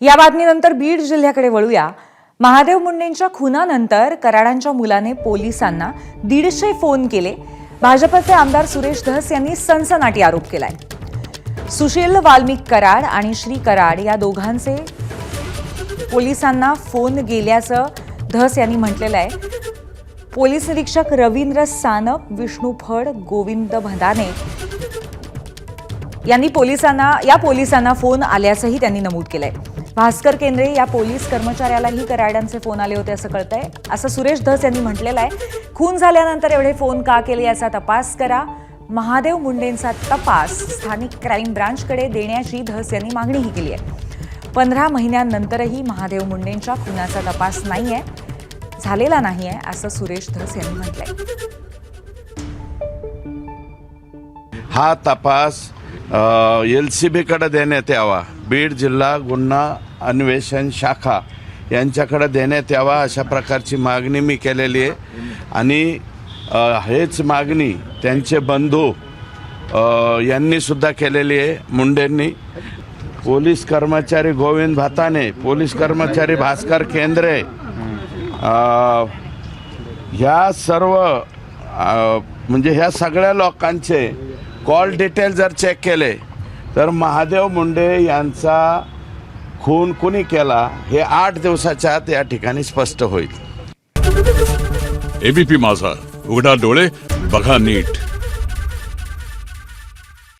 या बातमीनंतर बीड जिल्ह्याकडे वळूया। महादेव मुंडेंच्या खुनानंतर कराडांच्या मुलाने पोलिसांना 150 फोन केले। भाजपचे आमदार सुरेश धस यांनी सनसनाटी आरोप केलाय। सुशील वाल्मिक कराड आणि श्री कराड या दोघांचे पोलिसांना फोन गेल्याचं धस यांनी म्हटलेलं आहे। पोलीस निरीक्षक रवींद्र सानप, विष्णू फड, गोविंद भदाने यांनी पोलिसांना फोन आल्याचंही त्यांनी नमूद केलंय। भास्कर केंद्रे या पोलीस कर्मचाऱ्यालाही कराडांचे फोन आले होते असं कळतंय। असं सुरेश धस यांनी म्हटलेलं आहे। खून झाल्यानंतर एवढे फोन का केले याचा तपास करा। महादेव मुंडेंचा तपास स्थानिक क्राईम ब्रांचकडे देण्याची धस यांनी मागणीही केली आहे। 15 महिन्यांनंतरही महादेव मुंडेंच्या खुनाचा तपास झालेला नाहीये असं सुरेश धस यांनी म्हटलंय। हा तपास LCB कडे देण्यात यावा, बीड जिल्हा गुन्हा अन्वेषण शाखा यांच्याकडे देण्यात यावा अशा प्रकारची मागणी मी केलेली आहे। आणि हेच मागणी त्यांचे बंधू यांनी सुद्धा केलेली आहे। मुंडेंनी पोलीस कर्मचारी गोविंद भाताने, पोलीस कर्मचारी भास्कर केंद्रे ह्या सर्व म्हणजे ह्या सगळ्या लोकांचे कॉल डिटेल जर चेक केले तर महादेव मुंडे यांचा खून कुणी केला हे 8 दिवसाच्या आत या ठिकाणी स्पष्ट होईल। ABP माझा, उघडा डोळे बघा नीट।